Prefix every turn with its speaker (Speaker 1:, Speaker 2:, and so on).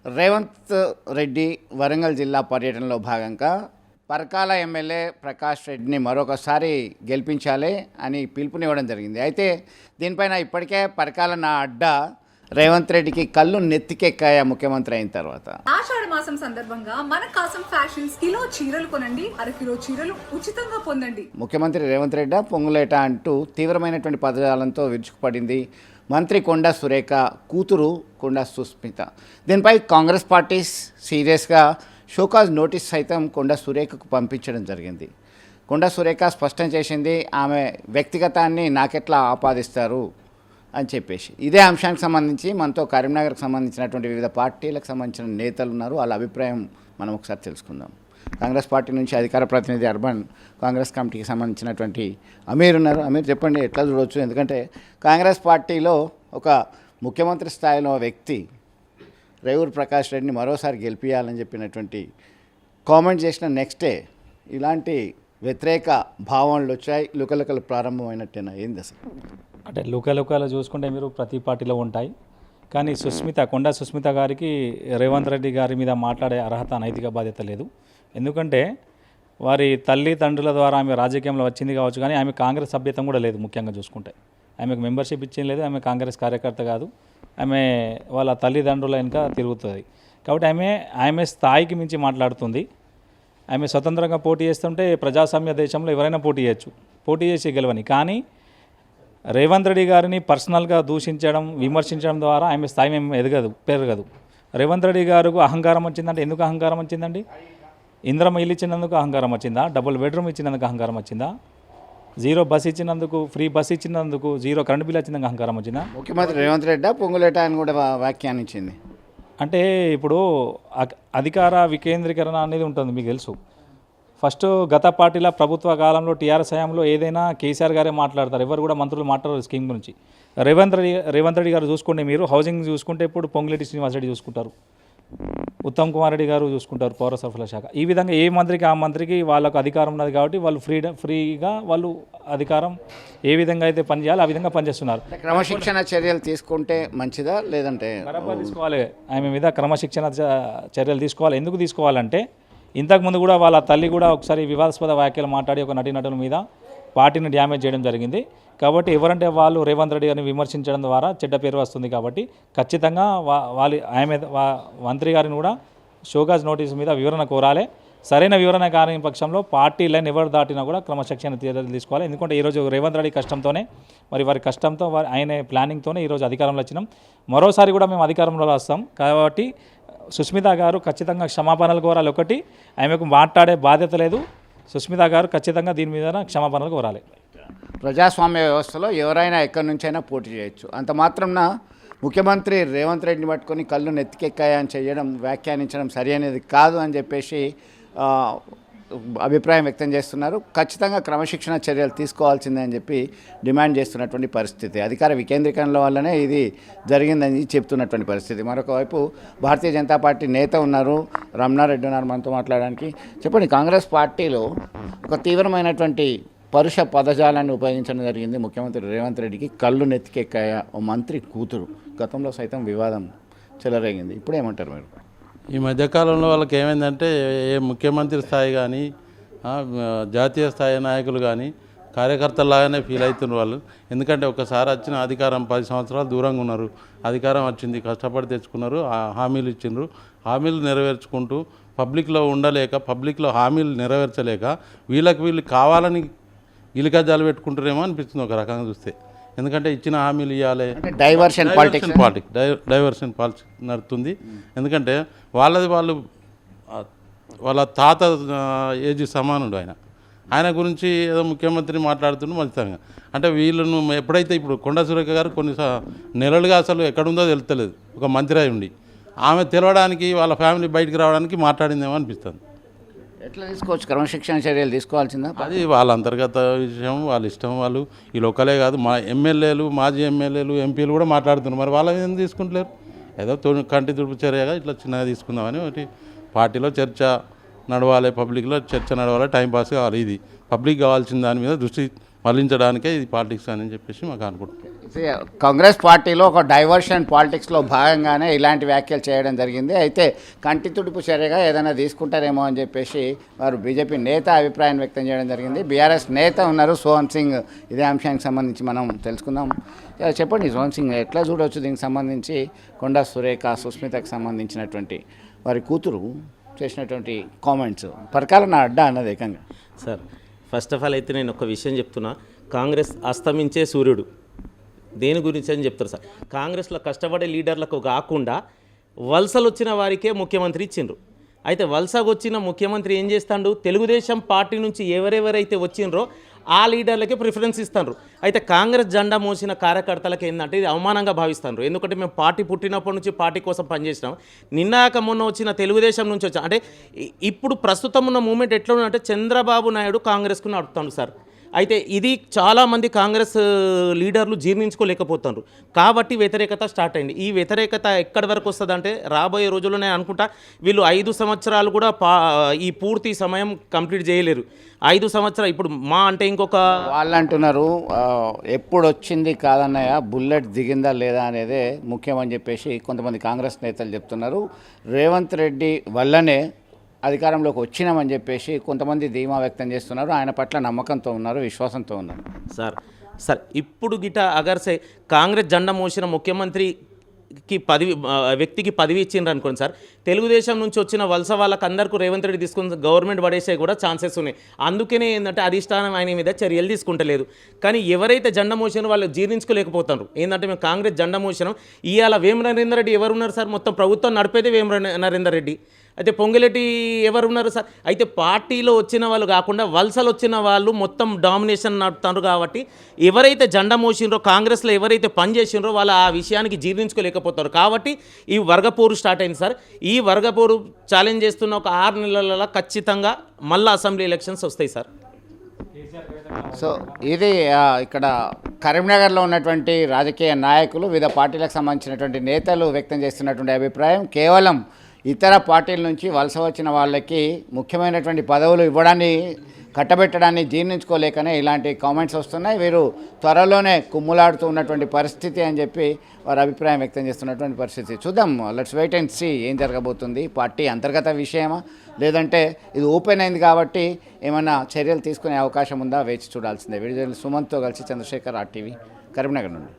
Speaker 1: రేవంత్ రెడ్డి వరంగల్ జిల్లా పర్యటనలో భాగంగా పరకాల ఎమ్మెల్యే ప్రకాష్ రెడ్డిని మరొకసారి గెలిపించాలి అని పిలుపునివ్వడం జరిగింది. అయితే దీనిపైన ఇప్పటికే పరకాల నా అడ్డా రేవంత్ రెడ్డికి కళ్ళు నెత్తికెక్కాయ ముఖ్యమంత్రి అయిన తర్వాత.
Speaker 2: ఆషాఢ మాసం సందర్భంగా మన కాసం ఫ్యాషన్స్ కిలో చీరలు కొనండి, అరకిలో చీరలు ఉచితంగా పొందండి.
Speaker 1: ముఖ్యమంత్రి రేవంత్ రెడ్డి పొంగులేట అంటూ తీవ్రమైనటువంటి పదజాలంతో విరుచుకుపడింది మంత్రి కొండా సురేఖ కూతురు కొండా సుస్మిత. దీనిపై కాంగ్రెస్ పార్టీ సీరియస్గా షోకాజ్ నోటీస్ సైతం కొండా సురేఖకు పంపించడం జరిగింది. కొండా సురేఖ స్పష్టం చేసింది, ఆమె వ్యక్తిగతాన్ని నాకెట్లా ఆపాదిస్తారు అని చెప్పేసి. ఇదే అంశానికి సంబంధించి మనతో కరీంనగర్కి సంబంధించినటువంటి వివిధ పార్టీలకు సంబంధించిన నేతలు ఉన్నారు. వాళ్ళ అభిప్రాయం మనం ఒకసారి తెలుసుకుందాం. కాంగ్రెస్ పార్టీ నుంచి అధికార ప్రతినిధి అర్బన్ కాంగ్రెస్ కమిటీకి సంబంధించినటువంటి అమీర్ ఉన్నారు. అమీర్, చెప్పండి, ఎట్లా చూడవచ్చు? ఎందుకంటే కాంగ్రెస్ పార్టీలో ఒక ముఖ్యమంత్రి స్థాయిలో వ్యక్తి రేవూరు ప్రకాష్ రెడ్డిని మరోసారి గెలిపించాలని చెప్పినటువంటి కామెంట్ చేసిన నెక్స్టే ఇలాంటి వ్యతిరేక భావనలు వచ్చాయి. లుకలుకలు ప్రారంభమైనట్టేనా? ఏంది అసలు?
Speaker 3: అంటే లుకలుకలు చూసుకుంటే మీరు ప్రతి పార్టీలో ఉంటాయి, కానీ కొండా సుస్మిత గారికి రేవంత్ రెడ్డి గారి మీద మాట్లాడే అర్హత, నైతిక బాధ్యత లేదు. ఎందుకంటే వారి తల్లిదండ్రుల ద్వారా ఆమె రాజకీయంలో వచ్చింది కావచ్చు, కానీ ఆమె కాంగ్రెస్ సభ్యత్వం కూడా లేదు. ముఖ్యంగా చూసుకుంటే ఆమెకు మెంబర్షిప్ ఇచ్చేం లేదు. ఆమె కాంగ్రెస్ కార్యకర్త కాదు. ఆమె వాళ్ళ తల్లిదండ్రుల వెనుక తిరుగుతుంది. కాబట్టి ఆమె స్థాయికి మించి మాట్లాడుతుంది. ఆమె స్వతంత్రంగా పోటీ చేస్తుంటే ప్రజాస్వామ్య దేశంలో ఎవరైనా పోటీ చేయొచ్చు, పోటీ చేసి గెలవని. కానీ రేవంత్ రెడ్డి గారిని పర్సనల్గా దూషించడం, విమర్శించడం ద్వారా ఆమె స్థాయి మేము పెరగదు. రేవంత్ రెడ్డి గారికి అహంకారం వచ్చిందంటే ఎందుకు అహంకారం వచ్చిందండి? ఇంద్రమ ఇల్లు ఇచ్చినందుకు అహంకారం వచ్చిందా? డబుల్ బెడ్రూమ్ ఇచ్చినందుకు అహంకారం వచ్చిందా? జీరో బస్ ఇచ్చినందుకు, ఫ్రీ బస్ ఇచ్చినందుకు, జీరో కరెంట్ బిల్ ఇచ్చినందుకు అహంకారం వచ్చిందా?
Speaker 1: ముఖ్యమంత్రి రేవంత్ రెడ్డి పొంగులేట అని కూడా వ్యాఖ్యానించింది.
Speaker 3: అంటే ఇప్పుడు అధికార వికేంద్రీకరణ అనేది ఉంటుంది, మీకు తెలుసు. ఫస్ట్ గత పార్టీల ప్రభుత్వ కాలంలో టీఆర్ఎస్ హయాంలో ఏదైనా కేసీఆర్ గారే మాట్లాడతారు, ఎవరు కూడా మంత్రులు మాట్లాడారు స్కీమ్ గురించి. రేవంత్ రెడ్డి గారు చూసుకోండి, మీరు హౌసింగ్ చూసుకుంటే ఇప్పుడు పొంగులేటి శ్రీనివాస్ రెడ్డి చూసుకుంటారు, ఉత్తమ్ కుమార్ రెడ్డి గారు చూసుకుంటారు పౌర సరఫరా శాఖ. ఈ విధంగా ఏ మంత్రికి ఆ మంత్రికి వాళ్ళకు అధికారం ఉన్నది కాబట్టి వాళ్ళు ఫ్రీగా వాళ్ళు అధికారం ఏ విధంగా అయితే పనిచేయాలో ఆ విధంగా పనిచేస్తున్నారు.
Speaker 1: క్రమశిక్షణ చర్యలు తీసుకుంటే మంచిదా, లేదంటే
Speaker 3: బరాబర్ తీసుకోవాలి? ఆమె మీద క్రమశిక్షణ చర్యలు తీసుకోవాలి. ఎందుకు తీసుకోవాలంటే ఇంతకుముందు కూడా వాళ్ళ తల్లి కూడా ఒకసారి వివాదాస్పద వ్యాఖ్యలు మాట్లాడి ఒక నటీనటుల మీద పార్టీని డ్యామేజ్ చేయడం జరిగింది. కాబట్టి ఎవరంటే వాళ్ళు రేవంత్ రెడ్డి గారిని విమర్శించడం ద్వారా చెడ్డ పేరు వస్తుంది. కాబట్టి ఖచ్చితంగా ఆమె మంత్రి గారిని కూడా షోకాజ్ నోటీస్ మీద వివరణ కోరాలి. సరైన వివరణ కాని పక్షంలో పార్టీ లైన్ ఎవరు దాటినా కూడా క్రమశిక్షణ చర్యలు తీసుకోవాలి. ఎందుకంటే ఈరోజు రేవంత్ రెడ్డి కష్టంతోనే, మరి వారి కష్టంతో ఆయన ప్లానింగ్తోనే ఈరోజు అధికారంలో వచ్చినాం. మరోసారి కూడా మేము అధికారంలో వస్తాం. కాబట్టి సుస్మిత గారు ఖచ్చితంగా క్షమాపణలు కోరాలి. ఒకటి, ఆమెకు మాట్లాడే బాధ్యత లేదు. సుస్మిత గారు ఖచ్చితంగా దీని మీద క్షమాపణలు కోరాలి.
Speaker 1: ప్రజాస్వామ్య వ్యవస్థలో ఎవరైనా ఎక్కడి నుంచైనా పోటీ చేయొచ్చు. అంత మాత్రంన ముఖ్యమంత్రి రేవంత్ రెడ్డిని పట్టుకొని కళ్ళు నెత్తికెక్కాయని చేయడం, వ్యాఖ్యానించడం సరి అనేది కాదు అని చెప్పేసి అభిప్రాయం వ్యక్తం చేస్తున్నారు. ఖచ్చితంగా క్రమశిక్షణ చర్యలు తీసుకోవాల్సిందే అని చెప్పి డిమాండ్ చేస్తున్నటువంటి పరిస్థితి. అధికార వికేంద్రీకరణ వల్లనే ఇది జరిగిందని చెప్తున్నటువంటి పరిస్థితి. మరొక వైపు భారతీయ జనతా పార్టీ నేత ఉన్నారు, రమణారెడ్డి ఉన్నారు మనతో మాట్లాడడానికి. చెప్పండి, కాంగ్రెస్ పార్టీలో ఒక తీవ్రమైనటువంటి పరుష పదజాలాన్ని ఉపయోగించడం జరిగింది ముఖ్యమంత్రి రేవంత్ రెడ్డికి. కళ్ళు నెత్తికెక్కాయ ఓ మంత్రి కూతురు. గతంలో సైతం వివాదం చెలరేగింది. ఇప్పుడు ఏమంటారు మీరు?
Speaker 4: ఈ మధ్యకాలంలో వాళ్ళకి ఏమైందంటే ఏ ముఖ్యమంత్రి స్థాయి కానీ జాతీయ స్థాయి నాయకులు కానీ కార్యకర్తలాగానే ఫీల్ అవుతున్నారు వాళ్ళు. ఎందుకంటే ఒకసారి వచ్చిన అధికారం 10 సంవత్సరాలు దూరంగా ఉన్నారు. అధికారం వచ్చింది, కష్టపడి తెచ్చుకున్నారు, హామీలు ఇచ్చిండ్రు. హామీలు నెరవేర్చుకుంటూ పబ్లిక్లో ఉండలేక, పబ్లిక్లో హామీలు నెరవేర్చలేక వీళ్ళు కావాలని గిలికజ్జాలు పెట్టుకుంటారేమో అనిపిస్తుంది ఒక రకంగా చూస్తే. ఎందుకంటే ఇచ్చిన హామీలు ఇవ్వాలి, డైవర్షన్ పాలిటిక్స్ నడుతుంది. ఎందుకంటే వాళ్ళ తాత ఏజ్ సమానుడు ఆయన గురించి ఏదో ముఖ్యమంత్రి మాట్లాడుతుండే మంచితంగా. అంటే వీళ్ళను ఎప్పుడైతే ఇప్పుడు కొండా సురేఖ గారు కొన్ని నెలలుగా అసలు ఎక్కడుందో తెలుస్తలేదు, ఒక మంత్రి అయి ఉండి ఆమె తెలవడానికి వాళ్ళ ఫ్యామిలీ బయటికి రావడానికి మాట్లాడిందేమో అనిపిస్తుంది.
Speaker 1: ఎట్లా తీసుకోవచ్చు? క్రమశిక్షణ చర్యలు తీసుకోవాల్సిందా?
Speaker 4: అది వాళ్ళ అంతర్గత విషయం, వాళ్ళ ఇష్టం. వాళ్ళు ఈ లోకలే కాదు, మా ఎమ్మెల్యేలు, మాజీ ఎమ్మెల్యేలు, ఎంపీలు కూడా మాట్లాడుతున్నారు. మరి వాళ్ళు ఏం తీసుకుంటలేరు? ఏదో కంటి తుడుపు చర్యగా ఇట్లా చిన్నగా తీసుకుందామని ఒకటి పార్టీలో చర్చ నడవాలి, పబ్లిక్లో చర్చ నడవాలి, టైంపాస్ కావాలి. ఇది పబ్లిక్ కావాల్సిన దాని మీద దృష్టి మళ్లించడానికే ఇది పాలిటిక్స్ అని చెప్పేసి మాకు అనుకుంటున్నాం.
Speaker 1: కాంగ్రెస్ పార్టీలో ఒక డైవర్షన్ పాలిటిక్స్లో భాగంగానే ఇలాంటి వ్యాఖ్యలు చేయడం జరిగింది. అయితే కంటి తుడుపు చర్యగా ఏదైనా తీసుకుంటారేమో అని చెప్పేసి వారు బీజేపీ నేత అభిప్రాయం వ్యక్తం చేయడం జరిగింది. బీఆర్ఎస్ నేత ఉన్నారు సోహన్ సింగ్. ఇదే అంశానికి సంబంధించి మనం తెలుసుకుందాం. చెప్పండి సోహన్ సింగ్, ఎట్లా చూడవచ్చు దీనికి సంబంధించి కొండా సురేఖ సుస్మితకు సంబంధించినటువంటి వారి కూతురు చేసినటువంటి కామెంట్స్ పరకాలన అడ్డా అన్నది ఏకంగా.
Speaker 5: సార్, ఫస్ట్ ఆఫ్ ఆల్ అయితే నేను ఒక విషయం చెప్తున్నా. కాంగ్రెస్ అస్తమించే సూర్యుడు దేని గురించి అని చెప్తారు సార్. కాంగ్రెస్లో కష్టపడే లీడర్లకు కాకుండా వలసలు వచ్చిన వారికే ముఖ్యమంత్రి ఇచ్చిండ్రు. అయితే వలసకు వచ్చిన ముఖ్యమంత్రి ఏం చేస్తాడు, తెలుగుదేశం పార్టీ నుంచి ఎవరెవరైతే వచ్చిండ్రో ఆ లీడర్లకే ప్రిఫరెన్స్ ఇస్తారు. అయితే కాంగ్రెస్ జెండా మోసిన కార్యకర్తలకు ఏంటంటే ఇది అవమానంగా భావిస్తారు. ఎందుకంటే మేము పార్టీ పుట్టినప్పటి నుంచి పార్టీ కోసం పనిచేసినాం. నిన్నాక మొన్న వచ్చిన తెలుగుదేశం నుంచి వచ్చాం అంటే ఇప్పుడు ప్రస్తుతం ఉన్న మూమెంట్ ఎట్లా ఉందంటే చంద్రబాబు నాయుడు కాంగ్రెస్కు నడుపుతాడు సార్. అయితే ఇది చాలామంది కాంగ్రెస్ లీడర్లు జీర్ణించుకోలేకపోతున్నారు కాబట్టి వ్యతిరేకత స్టార్ట్ అయింది. ఈ వ్యతిరేకత ఎక్కడి వరకు వస్తుందంటే రాబోయే రోజుల్లోనే అనుకుంటా వీళ్ళు 5 సంవత్సరాలు కూడా ఈ పూర్తి సమయం కంప్లీట్ చేయలేరు. 5 సంవత్సరాలు ఇప్పుడు మా అంటే ఇంకొక
Speaker 1: వాళ్ళు అంటున్నారు ఎప్పుడు వచ్చింది కాదన్నయ్య, బుల్లెట్ దిగిందా లేదా అనేదే ముఖ్యమని చెప్పేసి కొంతమంది కాంగ్రెస్ నేతలు చెప్తున్నారు. రేవంత్ రెడ్డి వల్లనే అధికారంలోకి వచ్చినామని చెప్పేసి కొంతమంది ధీమా వ్యక్తం చేస్తున్నారు. ఆయన పట్ల నమ్మకంతో ఉన్నారు, విశ్వాసంతో ఉన్నారు.
Speaker 5: సార్ ఇప్పుడు గిట అగర్సే కాంగ్రెస్ జెండా మోసిన ముఖ్యమంత్రికి వ్యక్తికి పదవి ఇచ్చిండ్రు అనుకోండి సార్, తెలుగుదేశం నుంచి వచ్చిన వలస వాళ్ళకి అందరికీ రేవంత్ రెడ్డి తీసుకుని గవర్నమెంట్ పడేసే కూడా ఛాన్సెస్ ఉన్నాయి. అందుకనే ఏంటంటే అధిష్టానం ఆయన మీద చర్యలు తీసుకుంటలేదు. కానీ ఎవరైతే జెండా మోసినారో వాళ్ళు జీర్ణించుకోలేకపోతున్నారు. ఏంటంటే మేము కాంగ్రెస్ జెండా మోసినాం. ఇవాళ వేమ నరేందర్ రెడ్డి ఎవరున్నారు సార్, మొత్తం ప్రభుత్వం నడిపేదే వేమ నరేందర్ రెడ్డి. అయితే పొంగిరెడ్డి ఎవరు ఉన్నారు సార్. అయితే పార్టీలో వచ్చిన వాళ్ళు కాకుండా వలసలు వచ్చిన వాళ్ళు మొత్తం డామినేషన్ నడుపుతారు. కాబట్టి ఎవరైతే జెండా మోసినరో కాంగ్రెస్లో ఎవరైతే పనిచేసినరో వాళ్ళు ఆ విషయానికి జీర్ణించుకోలేకపోతారు. కాబట్టి ఈ వర్గపోరు స్టార్ట్ అయింది సార్. ఈ వర్గపోరు ఛాలెంజ్ చేస్తున్న ఒక 6 నెలల ఖచ్చితంగా మళ్ళీ అసెంబ్లీ ఎలక్షన్స్ వస్తాయి సార్.
Speaker 1: సో ఇది ఇక్కడ కరీంనగర్లో ఉన్నటువంటి రాజకీయ నాయకులు, వివిధ పార్టీలకు సంబంధించినటువంటి నేతలు వ్యక్తం చేస్తున్నటువంటి అభిప్రాయం. కేవలం ఇతర పార్టీల నుంచి వలస వచ్చిన వాళ్ళకి ముఖ్యమైనటువంటి పదవులు ఇవ్వడాన్ని కట్టబెట్టడాన్ని జీర్ణించుకోలేకనే ఇలాంటి కామెంట్స్ వస్తున్నాయి. వీరు త్వరలోనే కుమ్ములాడుతూ ఉన్నటువంటి పరిస్థితి అని చెప్పి వారు అభిప్రాయం వ్యక్తం చేస్తున్నటువంటి పరిస్థితి. చూద్దాం, లెట్స్ వెయిట్ అండ్ సీ ఏం జరగబోతుంది. పార్టీ అంతర్గత విషయమా లేదంటే ఇది ఓపెన్ అయింది కాబట్టి ఏమైనా చర్యలు తీసుకునే అవకాశం ఉందా వేచి చూడాల్సిందే. వీడియో సుమంత్తో కలిసి చంద్రశేఖర్, RTV, కరీంనగర్ నుండి.